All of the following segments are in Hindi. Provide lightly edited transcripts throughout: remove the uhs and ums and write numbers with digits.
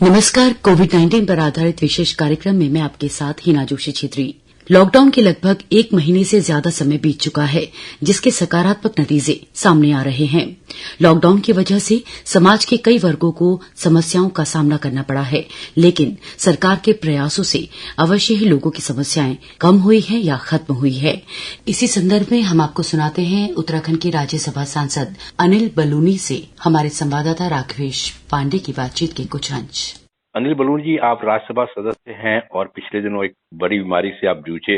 नमस्कार। कोविड-19 पर आधारित विशेष कार्यक्रम में मैं आपके साथ हिना जोशी छेत्री। लॉकडाउन के लगभग 1 महीने से ज्यादा समय बीत चुका है, जिसके सकारात्मक नतीजे सामने आ रहे हैं। लॉकडाउन की वजह से समाज के कई वर्गों को समस्याओं का सामना करना पड़ा है, लेकिन सरकार के प्रयासों से अवश्य ही लोगों की समस्याएं कम हुई हैं या खत्म हुई है। इसी संदर्भ में हम आपको सुनाते हैं उत्तराखंड के राज्यसभा सांसद अनिल बलूनी से हमारे संवाददाता राघवेश पांडे की बातचीत के कुछ अंश। अनिल बलूनी जी, आप राज्यसभा सदस्य हैं और पिछले दिनों एक बड़ी बीमारी से आप जूझे,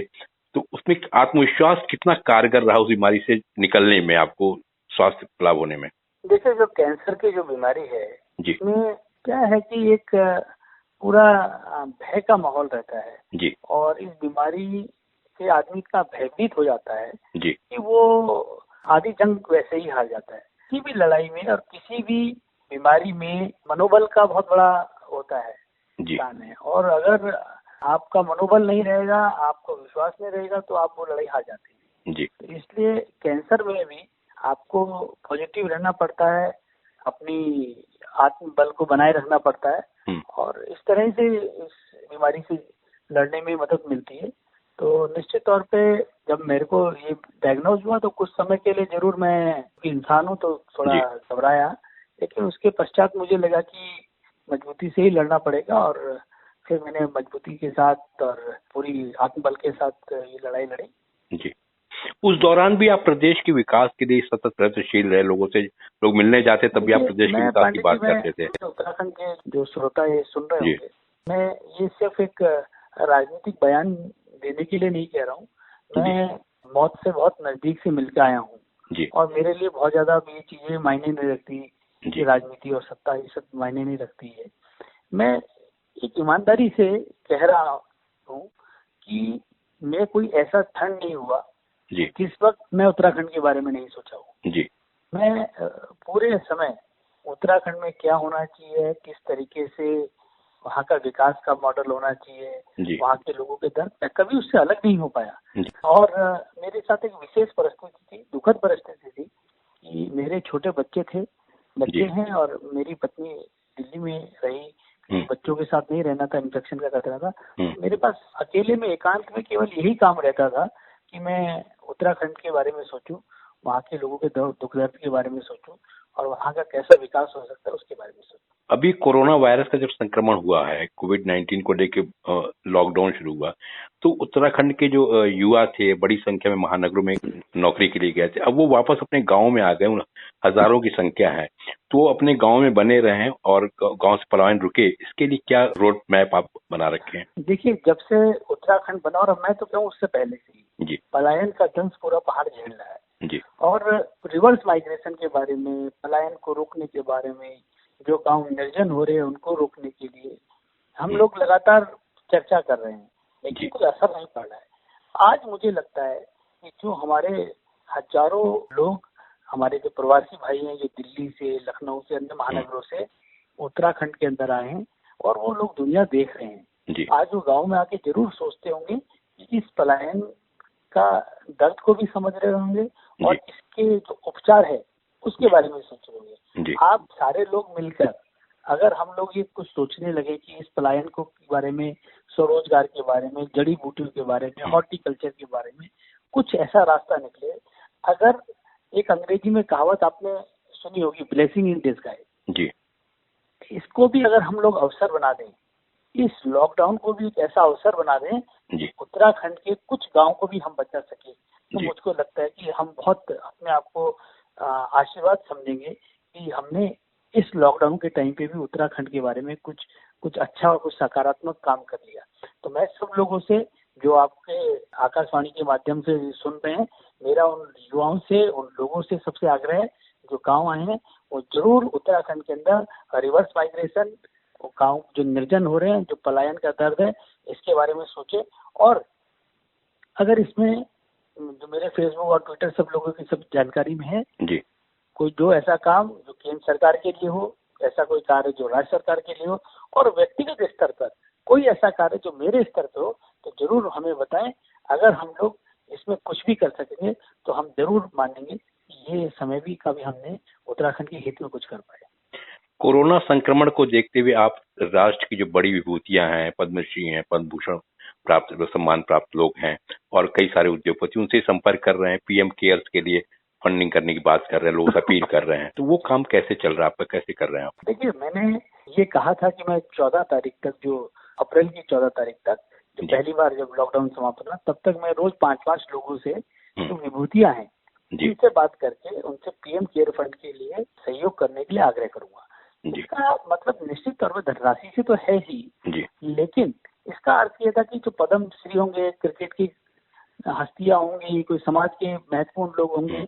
तो उसमें आत्मविश्वास कितना कारगर रहा उस बीमारी से निकलने में, आपको स्वास्थ्य लाभ होने में? देखिए, जो कैंसर की जो बीमारी है जी, इसमें क्या है कि एक पूरा भय का माहौल रहता है जी, और इस बीमारी से आदमी का भयभीत हो जाता है जी, कि वो आधी जंग वैसे ही हार जाता है। किसी भी लड़ाई में और किसी भी बीमारी में मनोबल का बहुत बड़ा होता है, जी, स्थान है। और अगर आपका मनोबल नहीं रहेगा, आपको विश्वास नहीं रहेगा, तो आप वो लड़ाई हार जाते हैं। जी, तो इसलिए कैंसर में भी आपको पॉजिटिव रहना पड़ता है, अपनी आत्मबल को बनाए रखना पड़ता है और इस तरह से इस बीमारी से लड़ने में मदद मिलती है। तो निश्चित तौर पे जब मेरे को ये डायग्नोज हुआ तो कुछ समय के लिए जरूर मैं इंसान हूँ तो थोड़ा घबराया, लेकिन उसके पश्चात मुझे लगा कि मजबूती से ही लड़ना पड़ेगा और फिर मैंने मजबूती के साथ और पूरी आत्मबल के साथ ये लड़ाई लड़ी। जी। उस दौरान भी आप प्रदेश के विकास के लिए सतत प्रयत्नशील रहे, लोगों से लोग मिलने जाते तब भी आप प्रदेश के विकास की बात करते थे। उत्तराखंड के जो श्रोता ये सुन रहे जी, होंगे, मैं ये सिर्फ एक राजनीतिक बयान देने के लिए नहीं कह रहा हूँ। मैं मौत से बहुत नजदीक से मिलकर आया हूँ जी, और मेरे लिए बहुत ज्यादा ये चीजें मायने नहीं रखती जी, कि राजनीति और सत्ता ये सब मायने नहीं रखती है। मैं एक ईमानदारी से कह रहा हूँ कि मैं कोई ऐसा क्षण नहीं हुआ जी, जिस वक्त मैं उत्तराखंड के बारे में नहीं सोचा हूँ। जी, मैं पूरे समय उत्तराखंड में क्या होना चाहिए, किस तरीके से वहाँ का विकास का मॉडल होना चाहिए, जी, वहाँ के लोगों के दर्द, मैं कभी उससे अलग नहीं हो पाया। जी, और मेरे साथ एक विशेष परिस्थिति थी, दुखद परिस्थिति थी कि मेरे छोटे बच्चे जी, हैं और मेरी पत्नी दिल्ली में रही। बच्चों के साथ नहीं रहना था, इन्फेक्शन का खतरा था। मेरे पास अकेले में एकांत में केवल यही काम रहता था कि मैं उत्तराखंड के बारे में सोचूं, वहाँ के लोगों के दुख दर्द के बारे में सोचूं और वहाँ का कैसा विकास हो सकता है उसके बारे में सोचूं। अभी कोरोना वायरस का जब संक्रमण हुआ है, कोविड-19 को लेके लॉकडाउन शुरू हुआ, तो उत्तराखंड के जो युवा थे बड़ी संख्या में महानगरों में नौकरी के लिए गए थे। अब वो वापस अपने गांव में आ गए, हजारों की संख्या है, तो वो अपने गांव में बने रहें और गांव से पलायन रुके, इसके लिए क्या रोड मैप आप बना रखे हैं? देखिए, जब से उत्तराखंड बना, और मैं तो कहूँ उससे पहले से जी, पलायन का दंश पूरा पहाड़ झेल रहा है। जी, और रिवर्स माइग्रेशन के बारे में, पलायन को रोकने के बारे में, जो गांव निर्जन हो रहे हैं उनको रोकने के लिए हम लोग लगातार चर्चा कर रहे हैं, लेकिन कोई असर नहीं पड़ रहा है। आज मुझे लगता है कि जो हमारे हजारों लोग, हमारे जो प्रवासी भाई हैं जो दिल्ली से, लखनऊ से, अन्य महानगरों से उत्तराखंड के अंदर आए हैं और वो लोग दुनिया देख रहे हैं, आज वो गाँव में आके जरूर सोचते होंगे कि इस पलायन का दर्द को भी समझ रहे होंगे और इसके जो उपचार है उसके बारे में सोच रहे होंगे। आप सारे लोग मिलकर अगर हम लोग ये कुछ सोचने लगे कि इस पलायन को के बारे में, स्वरोजगार के बारे में, जड़ी बूटियों के बारे में, हॉर्टिकल्चर के बारे में कुछ ऐसा रास्ता निकले। अगर एक अंग्रेजी में कहावत आपने सुनी होगी, ब्लेसिंग इन डिस्गाइज, इसको भी अगर हम लोग अवसर बना दें, इस लॉकडाउन को भी एक ऐसा अवसर बना दें, उत्तराखंड के कुछ गांव को भी हम बचा सके, तो मुझको लगता है कि हम बहुत अपने आप को आशीर्वाद समझेंगे कि हमने इस लॉकडाउन के टाइम पे भी उत्तराखंड के बारे में कुछ अच्छा और कुछ सकारात्मक काम कर लिया। तो मैं सब लोगों से, जो आपके आकाशवाणी के माध्यम से सुन रहे हैं, मेरा उन युवाओं से, उन लोगों से सबसे आग्रह है जो गाँव आए हैं वो जरूर उत्तराखंड के अंदर रिवर्स माइग्रेशन, गाँव जो निर्जन हो रहे हैं, जो पलायन का दर्द है, इसके बारे में सोचे। और अगर इसमें जो मेरे फेसबुक और ट्विटर सब लोगों की सब जानकारी में है, कोई जो ऐसा काम जो केंद्र सरकार के लिए हो, ऐसा कोई कार्य जो राज्य सरकार के लिए हो, और व्यक्तिगत स्तर पर कोई ऐसा कार्य जो मेरे स्तर पर हो, तो जरूर हमें बताएं। अगर हम लोग इसमें कुछ भी कर सकेंगे तो हम जरूर मानेंगे कि ये समय भी कभी हमने उत्तराखंड के हित में कुछ कर पाए। कोरोना संक्रमण को देखते हुए आप राष्ट्र की जो बड़ी विभूतियां हैं, पद्मश्री हैं, पद्म भूषण प्राप्त सम्मान प्राप्त लोग हैं और कई सारे उद्योगपति उनसे संपर्क कर रहे हैं, पीएम केयर्स के लिए फंडिंग करने की बात कर रहे हैं, लोगों से अपील कर रहे हैं, तो वो काम कैसे चल रहा है आपका, कैसे कर रहे हैं आप? देखिए, मैंने ये कहा था कि मैं 14 तारीख तक, जो अप्रैल की 14 तारीख तक, जो पहली बार जब लॉकडाउन समाप्त हुआ तब तक मैं रोज 5-5 लोगों से जो विभूतियां हैं उनसे बात करके उनसे पीएम केयर फंड के लिए सहयोग करने के लिए आग्रह करूंगा। इसका मतलब निश्चित तौर पर धनराशि से तो है ही, लेकिन इसका अर्थ ये था कि जो पद्मश्री होंगे, क्रिकेट की हस्तियां होंगी, कोई समाज के महत्वपूर्ण लोग होंगे,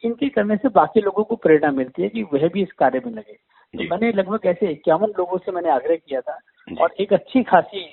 इनके करने से बाकी लोगों को प्रेरणा मिलती है कि वह भी इस कार्य में लगे। तो मैंने लगभग ऐसे 51 लोगों से मैंने आग्रह किया था और एक अच्छी खासी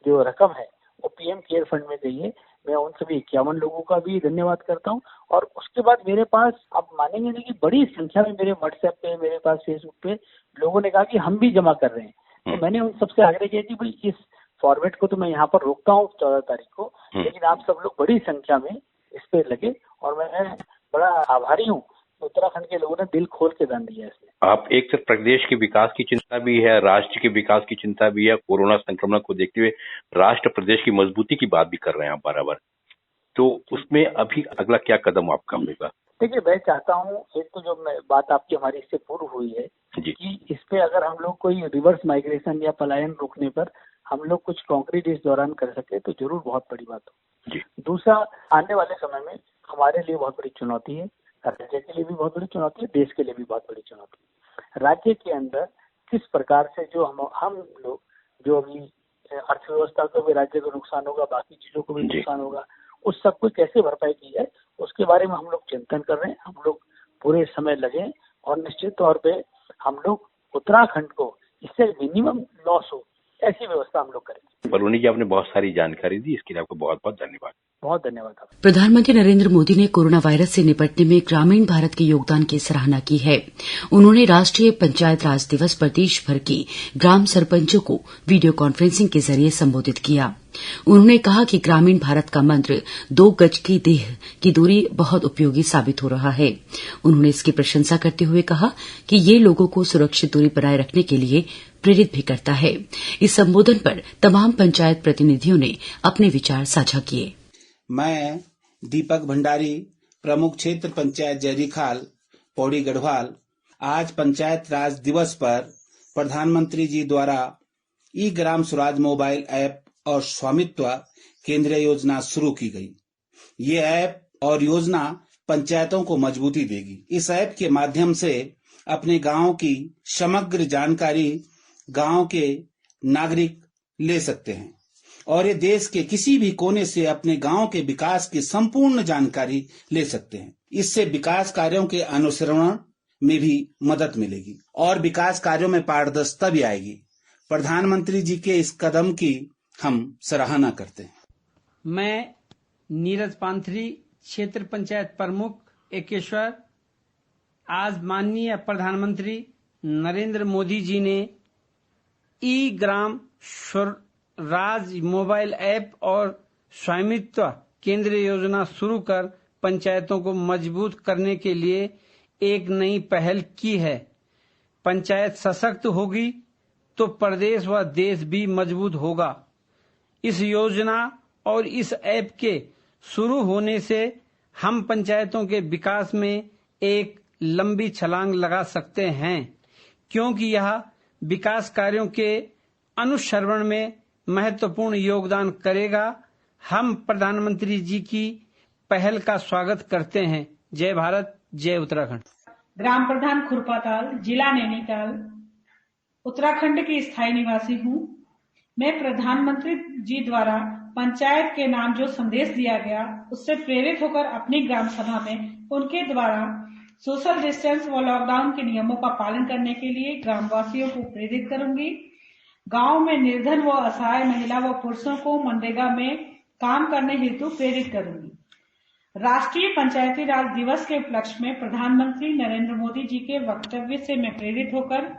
जो रकम है वो पीएम केयर फंड में गई है। मैं उन सभी 51 लोगों का भी धन्यवाद करता हूं। और उसके बाद मेरे पास, आप मानेंगे नहीं कि बड़ी संख्या में मेरे व्हाट्सएप पे, मेरे पास फेसबुक पे लोगों ने कहा कि हम भी जमा कर रहे हैं। तो मैंने उन सबसे आग्रह किया कि भाई इस फॉर्मेट को तो मैं यहाँ पर रोकता हूँ 14 तारीख को, लेकिन आप सब लोग बड़ी संख्या में इस पे लगे और मैं बड़ा आभारी हूँ। उत्तराखंड के लोगों ने दिल खोल के दान दिया इसमें। आप एक तरफ प्रदेश के विकास की चिंता भी है, राष्ट्र के विकास की चिंता भी है, कोरोना संक्रमण को देखते हुए राष्ट्र प्रदेश की मजबूती की बात भी कर रहे हैं आप बराबर, तो उसमें अभी अगला क्या कदम आपका होगा? देखिए, मैं चाहता हूँ, एक तो जो बात आपकी हमारी इससे पूर्व हुई है कि इस पे अगर हम लोग कोई रिवर्स माइग्रेशन या पलायन रोकने पर हम लोग कुछ कॉन्क्रीट इस दौरान कर सके तो जरूर बहुत बड़ी बात हो। दूसरा, आने वाले समय में हमारे लिए बहुत बड़ी चुनौती है, राज्य के लिए भी बहुत बड़ी चुनौती है, देश के लिए भी बहुत बड़ी चुनौती है। राज्य के अंदर किस प्रकार से जो हम लोग जो अभी अर्थव्यवस्था को भी राज्य को नुकसान होगा, बाकी चीजों को भी नुकसान होगा, उस सब को कैसे भरपाई की जाए उसके बारे में हम लोग चिंतन कर रहे हैं। हम लोग पूरे समय लगे और निश्चित तौर पे हम लोग उत्तराखंड को इससे मिनिमम लॉस हो ऐसी व्यवस्था हम लोग करेंगे। बलूनी जी, आपने बहुत सारी जानकारी दी, इसके लिए आपको बहुत बहुत धन्यवाद। बहुत धन्यवाद। प्रधानमंत्री नरेंद्र मोदी ने कोरोना वायरस से निपटने में ग्रामीण भारत के योगदान की सराहना की है। उन्होंने राष्ट्रीय पंचायत राज दिवस पर देश भर की ग्राम सरपंचों को वीडियो कॉन्फ्रेंसिंग के जरिए संबोधित किया। उन्होंने कहा कि ग्रामीण भारत का मंत्र 2 गज की देह की दूरी बहुत उपयोगी साबित हो रहा है। उन्होंने इसकी प्रशंसा करते हुए कहा कि ये लोगों को सुरक्षित दूरी बनाए रखने के लिए प्रेरित भी करता है। इस संबोधन पर तमाम पंचायत प्रतिनिधियों ने अपने विचार साझा किए। मैं दीपक भंडारी, प्रमुख क्षेत्र पंचायत जयरीखाल, पौड़ी गढ़वाल, आज पंचायत राज दिवस पर प्रधानमंत्री जी द्वारा ई ग्राम स्वराज मोबाइल ऐप और स्वामित्व केंद्रीय योजना शुरू की गई। ये ऐप और योजना पंचायतों को मजबूती देगी। इस ऐप के माध्यम से अपने गांव की समग्र जानकारी गांव के नागरिक ले सकते हैं और ये देश के किसी भी कोने से अपने गांव के विकास की संपूर्ण जानकारी ले सकते हैं। इससे विकास कार्यों के अनुश्रवण में भी मदद मिलेगी और विकास कार्यों में पारदर्शिता भी आएगी। प्रधानमंत्री जी के इस कदम की हम सराहना करते हैं। मैं नीरज पांथरी, क्षेत्र पंचायत प्रमुख एकेश्वर, आज माननीय प्रधानमंत्री नरेंद्र मोदी जी ने ई ग्राम स्वराज मोबाइल ऐप और स्वामित्व केंद्रीय योजना शुरू कर पंचायतों को मजबूत करने के लिए एक नई पहल की है। पंचायत सशक्त होगी तो प्रदेश व देश भी मजबूत होगा। इस योजना और इस ऐप के शुरू होने से हम पंचायतों के विकास में एक लंबी छलांग लगा सकते हैं, क्योंकि यह विकास कार्यों के अनुश्रवण में महत्वपूर्ण योगदान करेगा। हम प्रधानमंत्री जी की पहल का स्वागत करते हैं। जय भारत, जय उत्तराखंड। ग्राम प्रधान खुरपाताल, जिला नैनीताल, उत्तराखंड की स्थायी निवासी हूँ। मैं प्रधानमंत्री जी द्वारा पंचायत के नाम जो संदेश दिया गया उससे प्रेरित होकर अपनी ग्राम सभा में उनके द्वारा सोशल डिस्टेंस व लॉकडाउन के नियमों का पालन करने के लिए ग्रामवासियों को प्रेरित करूंगी। गांव में निर्धन व असहाय महिला व पुरुषों को मनरेगा में काम करने हेतु प्रेरित करूंगी। राष्ट्रीय पंचायती राज दिवस के उपलक्ष्य में प्रधानमंत्री नरेंद्र मोदी जी के वक्तव्य से मैं प्रेरित होकर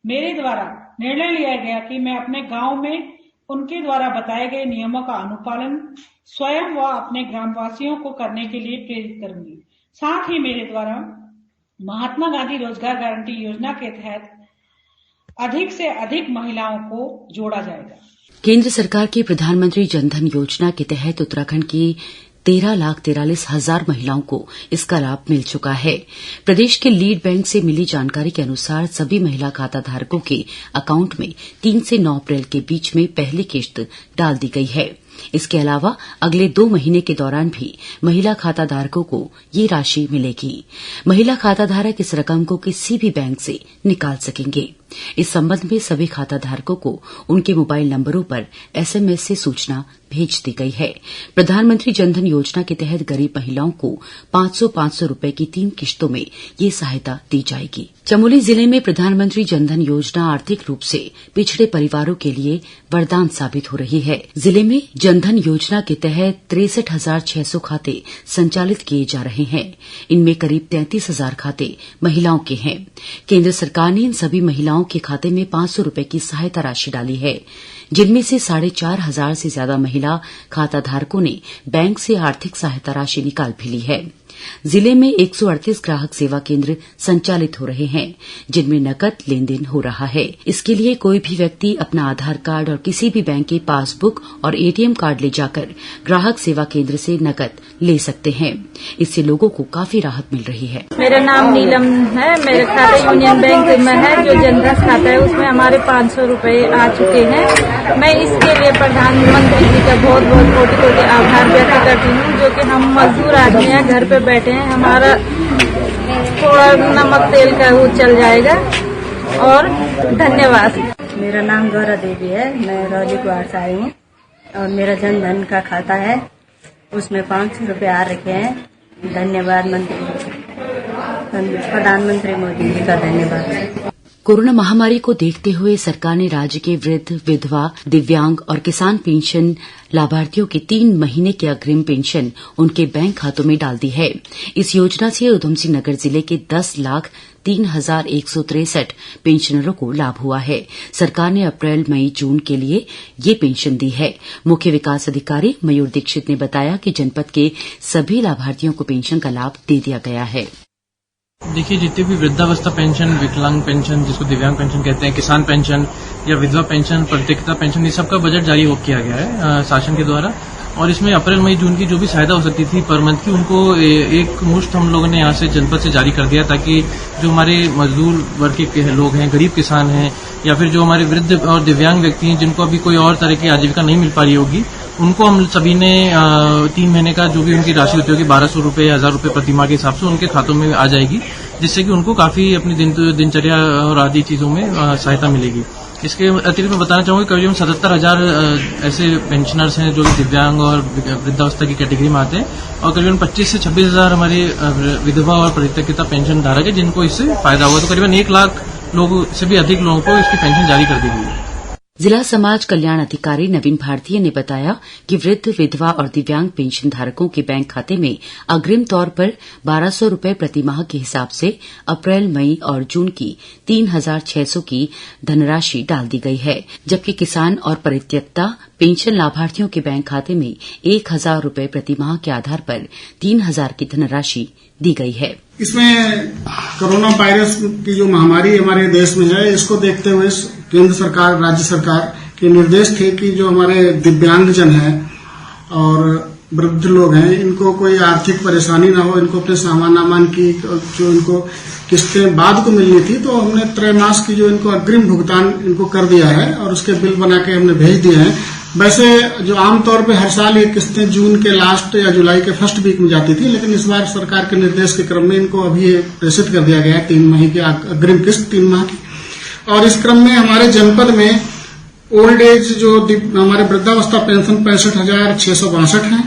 मेरे द्वारा निर्णय लिया गया कि मैं अपने गांव में उनके द्वारा बताए गए नियमों का अनुपालन स्वयं व अपने ग्रामवासियों को करने के लिए प्रेरित करूंगी। साथ ही मेरे द्वारा महात्मा गांधी रोजगार गारंटी योजना के तहत अधिक से अधिक महिलाओं को जोड़ा जाएगा। केंद्र सरकार की प्रधानमंत्री जनधन योजना के तहत उत्तराखंड की 13,43,000 महिलाओं को इसका लाभ मिल चुका है। प्रदेश के लीड बैंक से मिली जानकारी के अनुसार सभी महिला खाता धारकों के अकाउंट में 3 से 9 अप्रैल के बीच में पहली किश्त डाल दी गई है। इसके अलावा अगले 2 महीने के दौरान भी महिला खाता धारकों को ये राशि मिलेगी। महिला खाता धारक इस रकम को किसी भी बैंक से निकाल सकेंगे। इस संबंध में सभी खाता धारकों को उनके मोबाइल नंबरों पर SMS से सूचना भेज दी गई है। प्रधानमंत्री जनधन योजना के तहत गरीब महिलाओं को 500-500 रूपये की 3 किश्तों में ये सहायता दी जाएगी। चमोली जिले में प्रधानमंत्री जनधन योजना आर्थिक रूप से पिछड़े परिवारों के लिए वरदान साबित हो रही है। जिले में जनधन योजना के तहत 63,600 खाते संचालित किए जा रहे हैं। इनमें करीब 33,000 खाते महिलाओं के हैं। केंद्र सरकार ने इन सभी महिलाओं के खाते में 500 रूपये की सहायता राशि डाली है, जिनमें से 4,500 से ज्यादा महिला खाता धारकों ने बैंक से आर्थिक सहायता राशि निकाल भी ली है। जिले में 138 ग्राहक सेवा केंद्र संचालित हो रहे हैं, जिनमें नकद लेन देन हो रहा है। इसके लिए कोई भी व्यक्ति अपना आधार कार्ड और किसी भी बैंक की पासबुक और ATM कार्ड ले जाकर ग्राहक सेवा केंद्र से नकद ले सकते हैं। इससे लोगों को काफी राहत मिल रही है। मेरा नाम नीलम है। मेरे खाता यूनियन बैंक में है। जो जनधन खाता है उसमें हमारे 500 रूपये आ चुके हैं। मैं इसके लिए प्रधानमंत्री जी का बहुत बहुत कोटि आभार व्यक्त करती हूँ, जो कि हम मजदूर आदमी हैं, घर पे बैठे हैं, हमारा थोड़ा नमक तेल का वो चल जाएगा। और धन्यवाद। मेरा नाम गौरा देवी है। मैं रौली कुआर से आई हूँ और मेरा जनधन का खाता है, उसमें 500 रूपये आ रखे हैं। धन्यवाद प्रधानमंत्री मोदी जी का धन्यवाद। कोरोना महामारी को देखते हुए सरकार ने राज्य के वृद्ध, विधवा, दिव्यांग और किसान पेंशन लाभार्थियों की 3 महीने की अग्रिम पेंशन उनके बैंक खातों में डाल दी है। इस योजना से उधमसिंह नगर जिले के 10,03,163 पेंशनरों को लाभ हुआ है। सरकार ने अप्रैल, मई, जून के लिए ये पेंशन दी है। मुख्य विकास अधिकारी मयूर दीक्षित ने बताया कि जनपद के सभी लाभार्थियों को पेंशन का लाभ दे दिया गया है। देखिए, जितनी भी वृद्धावस्था पेंशन, विकलांग पेंशन जिसको दिव्यांग पेंशन कहते हैं, किसान पेंशन या विधवा पेंशन, प्रतियोगिता पेंशन, ये सबका बजट जारी किया गया है शासन के द्वारा। और इसमें अप्रैल, मई, जून की जो भी सहायता हो सकती थी पर मंथ की, उनको एक मुश्त हम लोगों ने यहाँ से जनपद से जारी कर दिया, ताकि जो हमारे मजदूर वर्ग के लोग हैं, गरीब किसान हैं, या फिर जो हमारे वृद्ध और दिव्यांग व्यक्ति हैं जिनको अभी कोई और तरह की आजीविका नहीं मिल पा रही होगी, उनको हम सभी ने 3 महीने का जो भी उनकी राशि होती होगी 1,200 रूपये, 1,000 रूपये प्रति माह के हिसाब से उनके खातों में आ जाएगी, जिससे कि उनको काफी अपनी दिनचर्या और आदि चीजों में सहायता मिलेगी। इसके अतिरिक्त मैं बताना चाहूंगा करीब 77,000 ऐसे पेंशनर्स हैं जो दिव्यांग और वृद्धावस्था की कैटेगरी में आते हैं, और करीबन 25 से 26,000 हमारे विधवा और परित्यक्ता पेंशन धारक है जिनको इससे फायदा हुआ। तो करीबन 1 लाख लोगों से भी अधिक लोगों को इसकी पेंशन जारी कर दी गई है। जिला समाज कल्याण अधिकारी नवीन भारतीय ने बताया कि वृद्ध, विधवा और दिव्यांग पेंशन धारकों के बैंक खाते में अग्रिम तौर पर 1,200 रूपये प्रति माह के हिसाब से अप्रैल, मई और जून की 3,600 की धनराशि डाल दी गई है, जबकि किसान और परित्यक्ता पेंशन लाभार्थियों के बैंक खाते में 1,000 रूपये प्रति माह के आधार पर 3,000 की धनराशि दी गई है। इसमें कोरोना वायरस की जो महामारी हमारे देश में है, इसको देखते हुए केंद्र सरकार, राज्य सरकार के निर्देश थे कि जो हमारे दिव्यांगजन हैं और वृद्ध लोग हैं, इनको कोई आर्थिक परेशानी ना हो, इनको अपने सामान की जो इनको किस्तें बाद को मिलनी थी, तो हमने त्रैमास की जो इनको अग्रिम भुगतान इनको कर दिया है और उसके बिल बना के हमने भेज दिए हैं। वैसे जो आमतौर पे हर साल ये किस्तें जून के लास्ट या जुलाई के फर्स्ट वीक में जाती थी, लेकिन इस बार सरकार के निर्देश के क्रम में इनको अभी प्रेषित कर दिया गया है 3 महीने की अग्रिम किस्त 3 माह की। और इस क्रम में हमारे जनपद में ओल्ड एज जो हमारे वृद्धावस्था पेंशन 65,662 है,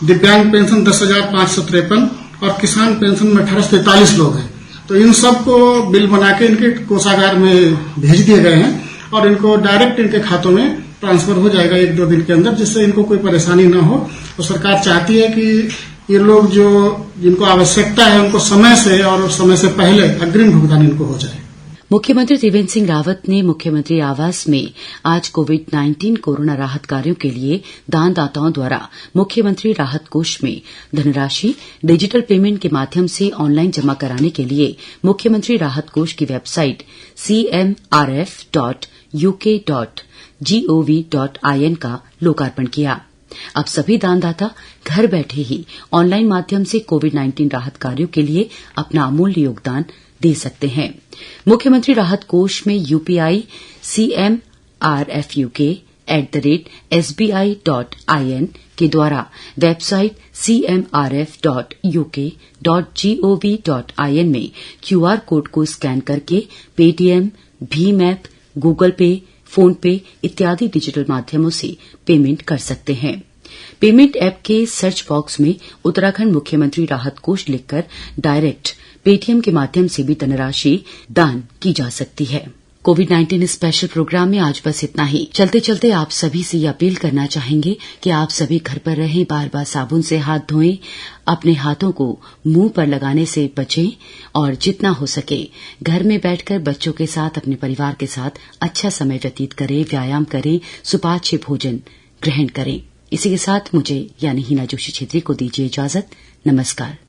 दिव्यांग पेंशन 10,553 और किसान पेंशन में 1,843 लोग हैं। तो इन सबको बिल बना के इनके कोषागार में भेज दिए गए हैं और इनको डायरेक्ट इनके खातों में ट्रांसफर हो जाएगा 1-2 दिन के अंदर, जिससे इनको कोई परेशानी न हो। तो सरकार चाहती है कि ये लोग जो जिनको आवश्यकता है उनको समय से और समय से पहले अग्रिम भुगतान इनको हो जाए। मुख्यमंत्री त्रिवेंद्र सिंह रावत ने मुख्यमंत्री आवास में आज कोविड-19 कोरोना राहत कार्यों के लिए दानदाताओं द्वारा मुख्यमंत्री राहत कोष में धनराशि डिजिटल पेमेंट के माध्यम से ऑनलाइन जमा कराने के लिए मुख्यमंत्री राहत कोष की वेबसाइट cmrf.uk.gov.in का लोकार्पण किया। अब सभी दानदाता घर बैठे ही ऑनलाइन माध्यम से कोविड-19 राहत कार्यों के लिए अपना अमूल्य योगदान दे सकते हैं। मुख्यमंत्री राहत कोष में यूपीआई cmrfuk@sbi.in के द्वारा वेबसाइट cmrf.uk.gov.in में क्यूआर कोड को स्कैन करके पेटीएम, भीम ऐप, गूगल पे, फोन पे इत्यादि डिजिटल माध्यमों से पेमेंट कर सकते हैं। पेमेंट ऐप के सर्च बॉक्स में उत्तराखंड मुख्यमंत्री राहत कोष लिखकर डायरेक्ट पेटीएम के माध्यम से भी धनराशि दान की जा सकती है। कोविड-19 स्पेशल प्रोग्राम में आज बस इतना ही। चलते चलते आप सभी से ये अपील करना चाहेंगे कि आप सभी घर पर रहें, बार बार साबुन से हाथ धोएं, अपने हाथों को मुंह पर लगाने से बचें और जितना हो सके घर में बैठकर बच्चों के साथ, अपने परिवार के साथ अच्छा समय व्यतीत करें, व्यायाम करें, सुपाच्य भोजन ग्रहण करें। इसी के साथ मुझे यानी हिना जोशी छेत्री को दीजिए इजाजत। नमस्कार।